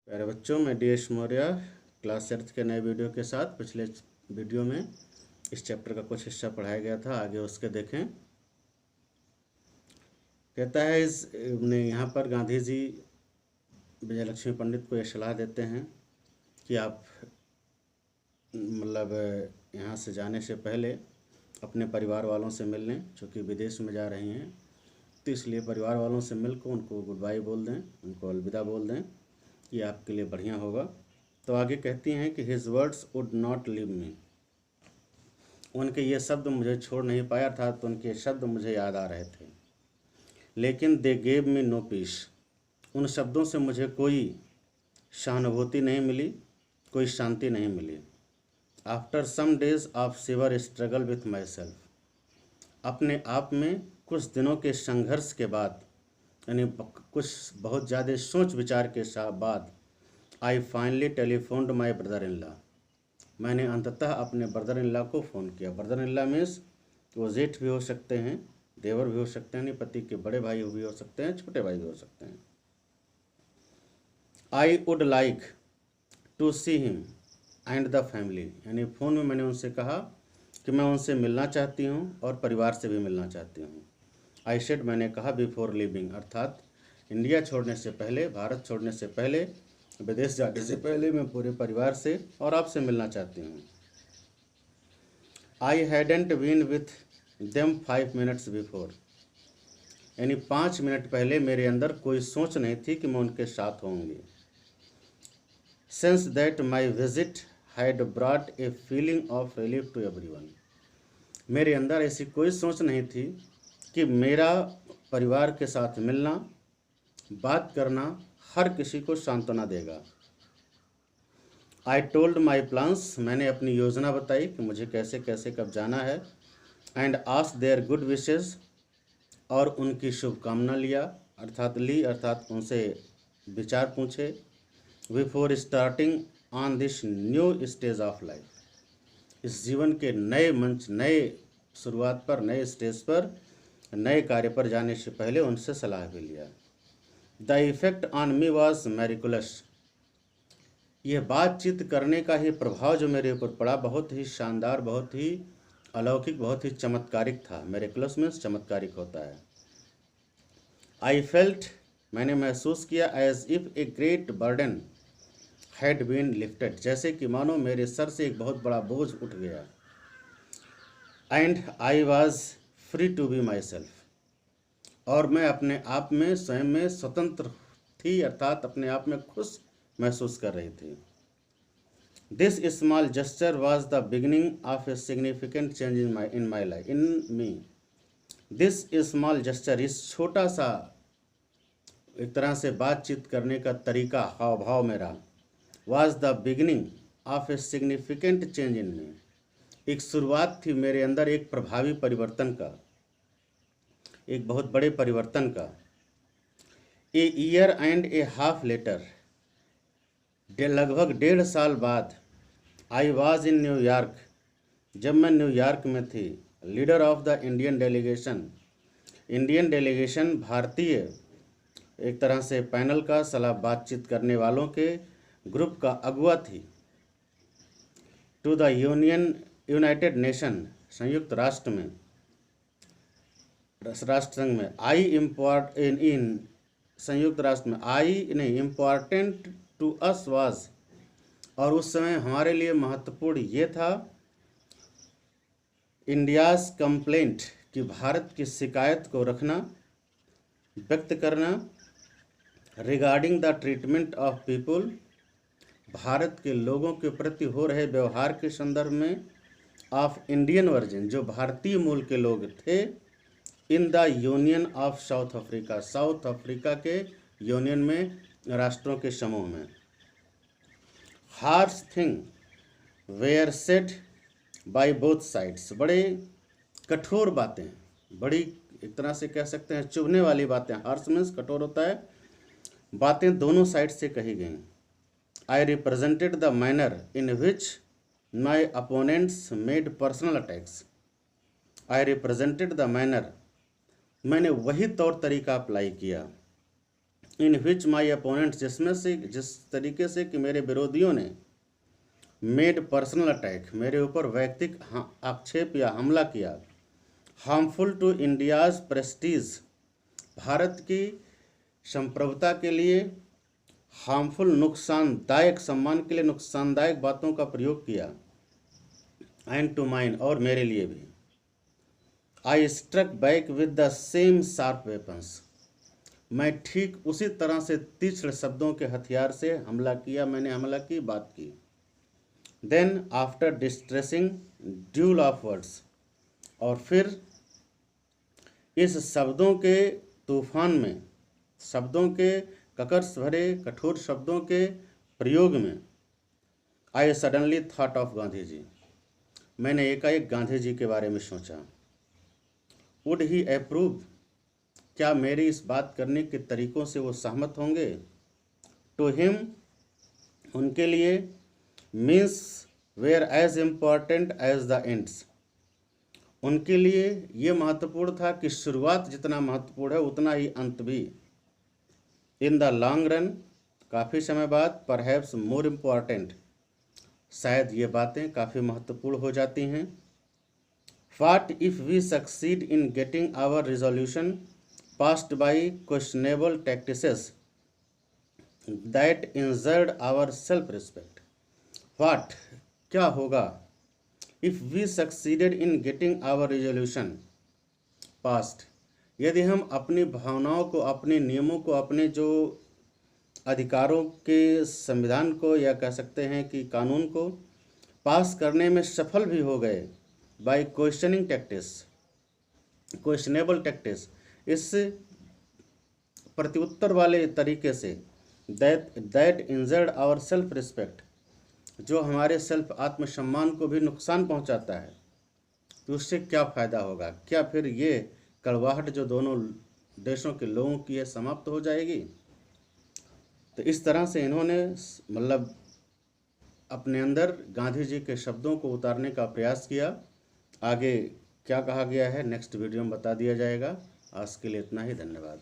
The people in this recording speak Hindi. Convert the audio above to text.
प्यारे बच्चों, मैं DS मौर्य क्लास 7 के नए वीडियो के साथ पिछले वीडियो में इस चैप्टर का कुछ हिस्सा पढ़ाया गया था। आगे उसके देखें। कहता है इस ने यहाँ पर गांधी जी विजय लक्ष्मी पंडित को ये सलाह देते हैं कि आप मतलब यहाँ से जाने से पहले अपने परिवार वालों से मिल लें, चूँकि विदेश में जा रही हैं तो इसलिए परिवार वालों से मिलकर उनको गुड बाय बोल दें, उनको अलविदा बोल दें। ये आपके लिए बढ़िया होगा। तो आगे कहती हैं कि his words would not leave me. उनके ये शब्द मुझे छोड़ नहीं पाया था, तो उनके शब्द मुझे याद आ रहे थे, लेकिन they gave me no peace. उन शब्दों से मुझे कोई सहानुभूति नहीं मिली, कोई शांति नहीं मिली। After some days of severe struggle with my self, अपने आप में कुछ दिनों के संघर्ष के बाद, यानी कुछ बहुत ज़्यादा सोच विचार के बाद, I finally telephoned my brother in law. मैंने अंततः अपने ब्रदर इन लॉ को फ़ोन किया। ब्रदर इन लॉ मीन्स वो जेठ भी हो सकते हैं, देवर भी हो सकते हैं, पति के बड़े भाई भी हो सकते हैं, छोटे भाई भी हो सकते हैं। I would like to see him and the family, यानी फ़ोन में मैंने उनसे कहा कि मैं उनसे मिलना चाहती हूँ और परिवार से भी मिलना चाहती हूँ। आई सेड, मैंने कहा, बिफोर लिविंग, अर्थात इंडिया छोड़ने से पहले, भारत छोड़ने से पहले, विदेश जाने से पहले मैं पूरे परिवार से और आपसे मिलना चाहती हूँ। I hadn't been with them 5 minutes before, यानी 5 मिनट पहले मेरे अंदर कोई सोच नहीं थी कि मैं उनके साथ होंगी। Since that my visit had brought a feeling of relief to everyone, मेरे अंदर ऐसी कोई सोच नहीं थी कि मेरा परिवार के साथ मिलना, बात करना हर किसी को सांत्वना देगा। आई टोल्ड माई प्लान्स, मैंने अपनी योजना बताई कि मुझे कैसे कैसे कब जाना है। And ask their good wishes, और उनकी शुभकामना अर्थात उनसे विचार पूछे। Before starting on this new stage of life, इस जीवन के नए मंच, नए शुरुआत पर, नए स्टेज पर, नए कार्य पर जाने से पहले उनसे सलाह भी लिया। The effect on me was miraculous, यह बातचीत करने का ही प्रभाव जो मेरे ऊपर पड़ा बहुत ही शानदार, बहुत ही अलौकिक, बहुत ही चमत्कारिक था। मैरिकुलस मीन्स चमत्कारिक होता है। आई फेल्ट, मैंने महसूस किया, as if a great burden had been lifted, जैसे कि मानो मेरे सर से एक बहुत बड़ा बोझ उठ गया। And I was free to be myself, और मैं अपने आप में, स्वयं में स्वतंत्र थी, अर्थात अपने आप में खुश महसूस कर रही थी। This small gesture was the beginning of a significant change in my life, in me. This small gesture, इस छोटा सा एक तरह से बातचीत करने का तरीका, हाव भाव मेरा, was the beginning of a significant change in me, एक शुरुआत थी मेरे अंदर एक प्रभावी परिवर्तन का, एक बहुत बड़े परिवर्तन का। A year and a half later, लगभग 1.5 साल बाद, आई वॉज इन न्यूयॉर्क, जब मैं न्यूयॉर्क में थी, leader of the Indian delegation, Indian delegation भारतीय एक तरह से पैनल का, सलाह बातचीत करने वालों के ग्रुप का अगुआ थी। टू द यूनाइटेड नेशन, संयुक्त राष्ट्र में, राष्ट्र संघ में, आई इम्पोर्ट इन संयुक्त राष्ट्र में, आई नहीं, इम्पॉर्टेंट टू अस वाज, और उस समय हमारे लिए महत्वपूर्ण ये था, इंडियाज कंप्लेंट, कि भारत की शिकायत को रखना, व्यक्त करना, regarding the treatment of people, Bharat के लोगों के प्रति हो रहे व्यवहार के संदर्भ में, ऑफ इंडियन वर्जिन, जो भारतीय मूल के लोग थे, in the union of South Africa, South Africa के यूनियन में, राष्ट्रों के समूह में। Harsh thing were said by both sides, बड़े कठोर बातें, बड़ी एक तरह से कह सकते हैं चुभने वाली बातें, हार्श मीन्स कठोर होता है, बातें दोनों साइड से कही गई। I represented the manner in which my opponents made personal attacks, I represented the manner, मैंने वही तौर तरीका अप्लाई किया इन विच माई अपोनेंट्स, जिसमें से जिस तरीके से कि मेरे विरोधियों ने मेड पर्सनल अटैक, मेरे ऊपर वैयक्तिक आक्षेप या हमला किया, harmful to India's prestige, Bharat की संप्रभुता के लिए हार्मफुल, नुकसानदायक, सम्मान के लिए नुकसानदायक बातों का प्रयोग किया, एंड टू माइन, और मेरे लिए भी। I struck back with the same sharp weapons, मैं ठीक उसी तरह से तीक्ष्ण शब्दों के हथियार से हमला किया, मैंने हमला की, बात की। Then after distressing duel of words, और फिर इस शब्दों के तूफान में, शब्दों के ककर्स भरे कठोर शब्दों के प्रयोग में, I suddenly thought of Gandhi ji, मैंने एकाएक गांधी जी के बारे में सोचा। वुड ही अप्रूव, क्या मेरी इस बात करने के तरीक़ों से वो सहमत होंगे। टू हिम, उनके लिए, means were as important as the ends, उनके लिए ये महत्वपूर्ण था कि शुरुआत जितना महत्वपूर्ण है उतना ही अंत भी। इन द लॉन्ग रन, काफ़ी समय बाद, परहैप्स मोर इम्पॉर्टेंट, शायद ये बातें काफ़ी महत्वपूर्ण हो जाती हैं। What if we succeed in getting our resolution passed by questionable tactics that injured our self respect. What, क्या होगा, if we succeeded in getting our resolution passed, यदि हम अपनी भावनाओं को, अपने नियमों को, अपने जो अधिकारों के संविधान को, या कह सकते हैं कि कानून को पास करने में सफल भी हो गए, by questioning tactics, questionable tactics, इस प्रत्युत्तर वाले तरीके से, that injured our self respect, जो हमारे सेल्फ आत्मसम्मान को भी नुकसान पहुंचाता है, तो उससे क्या फ़ायदा होगा। क्या फिर ये कड़वाहट जो दोनों देशों के लोगों की है समाप्त हो जाएगी। तो इस तरह से इन्होंने मतलब अपने अंदर गांधी जी के शब्दों को उतारने का प्रयास किया। आगे क्या कहा गया है नेक्स्ट वीडियो में बता दिया जाएगा। आज के लिए इतना ही, धन्यवाद।